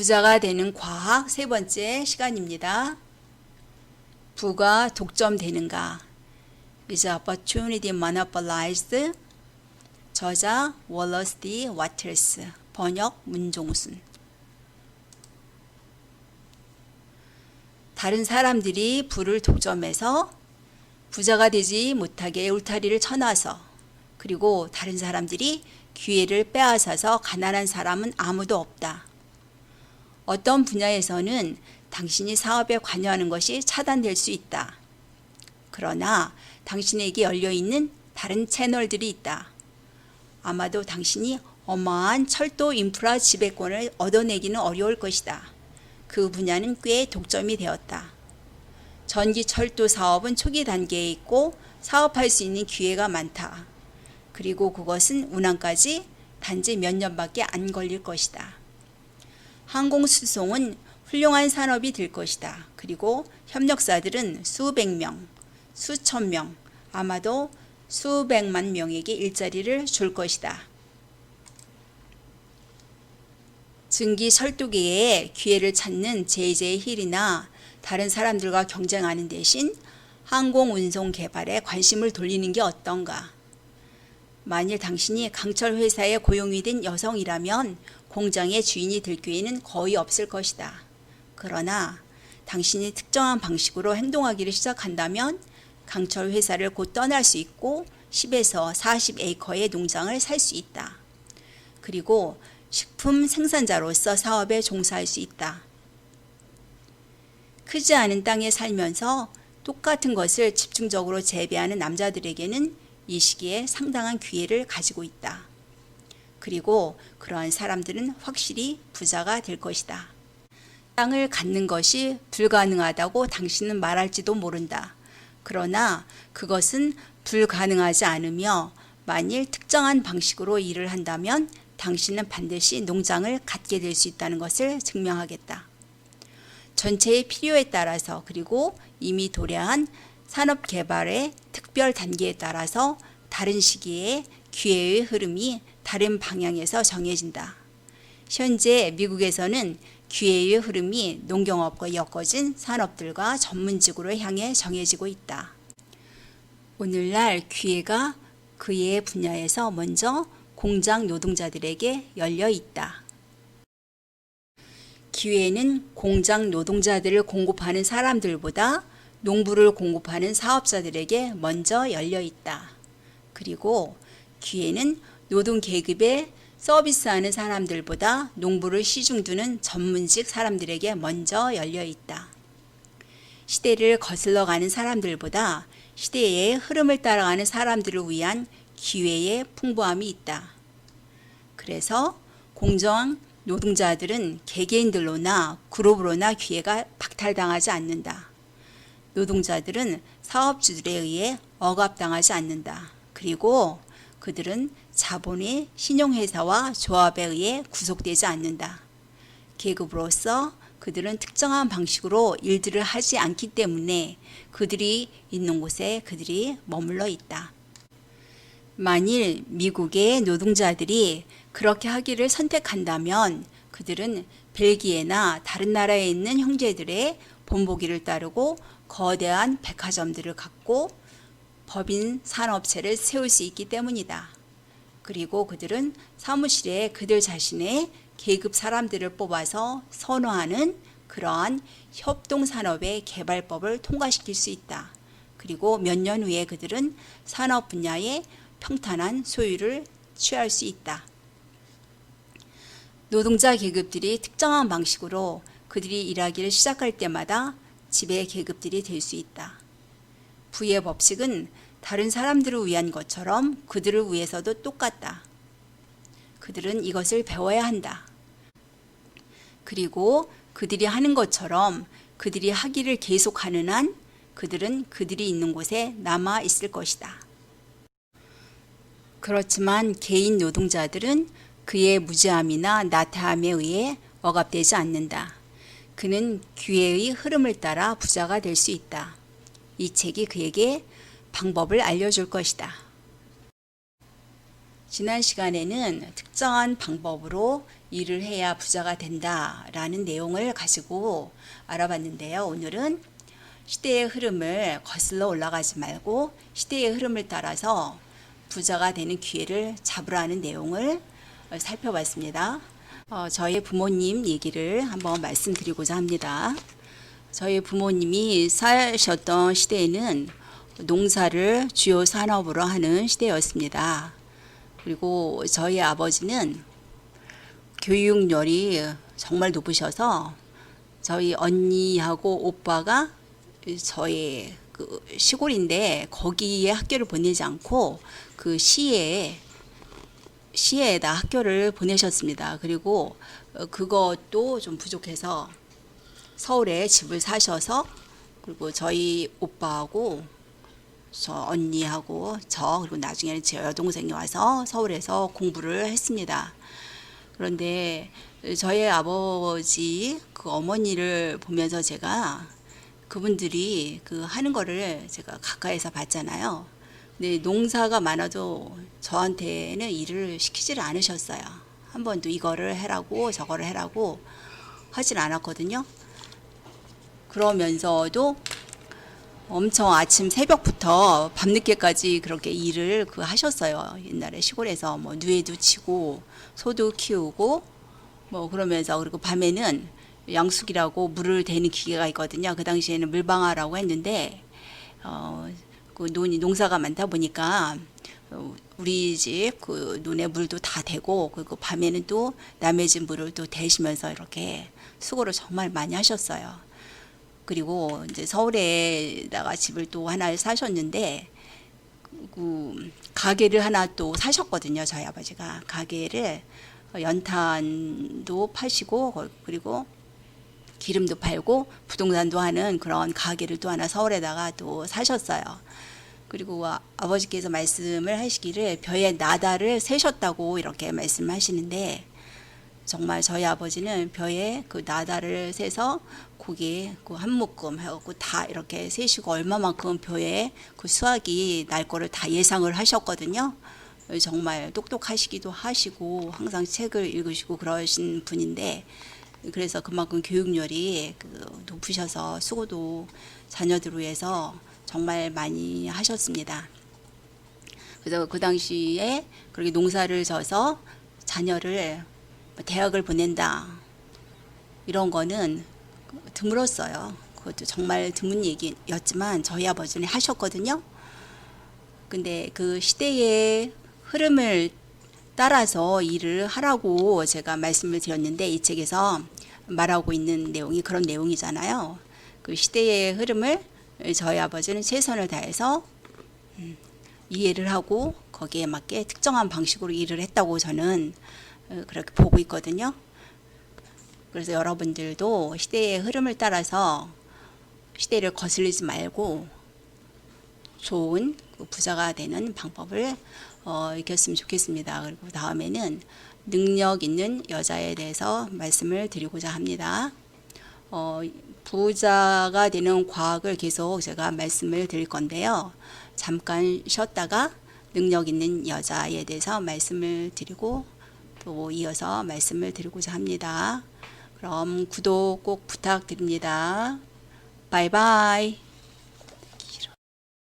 부자가 되는 과학 세 번째 시간입니다. 부가 독점되는가? Is opportunity monopolized? 저자 월러스 D. 와틀스, 번역 문종순. 다른 사람들이 부를 독점해서 부자가 되지 못하게 울타리를 쳐놔서, 그리고 다른 사람들이 기회를 빼앗아서 가난한 사람은 아무도 없다. 어떤 분야에서는 당신이 사업에 관여하는 것이 차단될 수 있다. 그러나 당신에게 열려있는 다른 채널들이 있다. 아마도 당신이 어마한 철도 인프라 지배권을 얻어내기는 어려울 것이다. 그 분야는 꽤 독점이 되었다. 전기 철도 사업은 초기 단계에 있고 사업할 수 있는 기회가 많다. 그리고 그것은 운항까지 단지 몇 년밖에 안 걸릴 것이다. 항공수송은 훌륭한 산업이 될 것이다. 그리고 협력사들은 수백 명, 수천 명, 아마도 수백만 명에게 일자리를 줄 것이다. 증기 철도계에 기회를 찾는 JJ 힐이나 다른 사람들과 경쟁하는 대신 항공운송 개발에 관심을 돌리는 게 어떤가? 만일 당신이 강철 회사에 고용이 된 여성이라면 공장의 주인이 될 기회는 거의 없을 것이다. 그러나 당신이 특정한 방식으로 행동하기를 시작한다면 강철 회사를 곧 떠날 수 있고 10에서 40에이커의 농장을 살 수 있다. 그리고 식품 생산자로서 사업에 종사할 수 있다. 크지 않은 땅에 살면서 똑같은 것을 집중적으로 재배하는 남자들에게는 이 시기에 상당한 기회를 가지고 있다. 그리고 그러한 사람들은 확실히 부자가 될 것이다. 땅을 갖는 것이 불가능하다고 당신은 말할지도 모른다. 그러나 그것은 불가능하지 않으며 만일 특정한 방식으로 일을 한다면 당신은 반드시 농장을 갖게 될 수 있다는 것을 증명하겠다. 전체의 필요에 따라서, 그리고 이미 도래한 산업 개발의 특별 단계에 따라서 다른 시기에 기회의 흐름이 다른 방향에서 정해진다. 현재 미국에서는 기회의 흐름이 농경업과 엮어진 산업들과 전문직으로 향해 정해지고 있다. 오늘날 기회가 그의 분야에서 먼저 공장 노동자들에게 열려 있다. 기회는 공장 노동자들을 공급하는 사람들보다 농부를 공급하는 사업자들에게 먼저 열려 있다. 그리고 기회는 노동 계급에 서비스하는 사람들보다 농부를 시중 두는 전문직 사람들에게 먼저 열려 있다. 시대를 거슬러 가는 사람들보다 시대의 흐름을 따라가는 사람들을 위한 기회의 풍부함이 있다. 그래서 공정 노동자들은 개개인들로나 그룹으로나 기회가 박탈당하지 않는다. 노동자들은 사업주들에 의해 억압당하지 않는다. 그리고 그들은 자본의 신용회사와 조합에 의해 구속되지 않는다. 계급으로서 그들은 특정한 방식으로 일들을 하지 않기 때문에 그들이 있는 곳에 그들이 머물러 있다. 만일 미국의 노동자들이 그렇게 하기를 선택한다면 그들은 벨기에나 다른 나라에 있는 형제들의 본보기를 따르고 거대한 백화점들을 갖고 법인 산업체를 세울 수 있기 때문이다. 그리고 그들은 사무실에 그들 자신의 계급 사람들을 뽑아서 선호하는 그러한 협동산업의 개발법을 통과시킬 수 있다. 그리고 몇 년 후에 그들은 산업 분야에 평탄한 소유를 취할 수 있다. 노동자 계급들이 특정한 방식으로 그들이 일하기를 시작할 때마다 지배 계급들이 될 수 있다. 부의 법칙은 다른 사람들을 위한 것처럼 그들을 위해서도 똑같다. 그들은 이것을 배워야 한다. 그리고 그들이 하는 것처럼 그들이 하기를 계속하는 한 그들은 그들이 있는 곳에 남아 있을 것이다. 그렇지만 개인 노동자들은 그의 무지함이나 나태함에 의해 억압되지 않는다. 그는 기회의 흐름을 따라 부자가 될 수 있다. 이 책이 그에게 방법을 알려줄 것이다. 지난 시간에는 특정한 방법으로 일을 해야 부자가 된다라는 내용을 가지고 알아봤는데요. 오늘은 시대의 흐름을 거슬러 올라가지 말고 시대의 흐름을 따라서 부자가 되는 기회를 잡으라는 내용을 살펴봤습니다. 저희 부모님 얘기를 한번 말씀드리고자 합니다. 저희 부모님이 사셨던 시대에는 농사를 주요 산업으로 하는 시대였습니다. 그리고 저희 아버지는 교육열이 정말 높으셔서 저희 언니하고 오빠가 저희 그 시골인데 거기에 학교를 보내지 않고 그 시에다 학교를 보내셨습니다. 그리고 그것도 좀 부족해서 서울에 집을 사셔서 그리고 저희 오빠하고 저 언니하고 저 그리고 나중에는 제 여동생이 와서 서울에서 공부를 했습니다. 그런데 저희 아버지 그 어머니를 보면서 제가 그분들이 그 하는 거를 제가 가까이서 봤잖아요. 근데 농사가 많아도 저한테는 일을 시키지를 않으셨어요. 한 번도 이거를 해라고 저거를 해라고 하진 않았거든요. 그러면서도 엄청 아침 새벽부터 밤늦게까지 그렇게 일을 하셨어요. 옛날에 시골에서 뭐 누에도 치고 소도 키우고 뭐 그러면서 그리고 밤에는 양숙이라고 물을 대는 기계가 있거든요. 그 당시에는 물방아라고 했는데 그 농사가 많다 보니까 우리 집 그 논에 물도 다 대고 그리고 밤에는 또 남의 집 물을 또 대시면서 이렇게 수고를 정말 많이 하셨어요. 그리고 이제 서울에다가 집을 또 하나 사셨는데 그 가게를 하나 또 사셨거든요. 저희 아버지가 가게를 연탄도 파시고 그리고 기름도 팔고 부동산도 하는 그런 가게를 또 하나 서울에다가 또 사셨어요. 그리고 아버지께서 말씀을 하시기를 벼에 나다를 세셨다고 이렇게 말씀하시는데 정말 저희 아버지는 벼에 그 나다를 세서 고기 그 한 묶음 해갖고 다 이렇게 세시고 얼마만큼 벼에 그 수확이 날 거를 다 예상을 하셨거든요. 정말 똑똑하시기도 하시고 항상 책을 읽으시고 그러신 분인데 그래서 그만큼 교육열이 높으셔서 수고도 자녀들을 위해서 정말 많이 하셨습니다. 그래서 그 당시에 그렇게 농사를 져서 자녀를 대학을 보낸다 이런 거는 드물었어요. 그것도 정말 드문 얘기였지만 저희 아버지는 하셨거든요. 근데 그 시대의 흐름을 따라서 일을 하라고 제가 말씀을 드렸는데 이 책에서 말하고 있는 내용이 그런 내용이잖아요. 그 시대의 흐름을 저희 아버지는 최선을 다해서 이해를 하고 거기에 맞게 특정한 방식으로 일을 했다고 저는 그렇게 보고 있거든요. 그래서 여러분들도 시대의 흐름을 따라서 시대를 거슬리지 말고 좋은 부자가 되는 방법을 익혔으면 좋겠습니다. 그리고 다음에는 능력 있는 여자에 대해서 말씀을 드리고자 합니다. 부자가 되는 과학을 계속 제가 말씀을 드릴 건데요. 잠깐 쉬었다가 능력 있는 여자에 대해서 말씀을 드리고 또 이어서 말씀을 드리고자 합니다. 그럼 구독 꼭 부탁드립니다. 바이바이.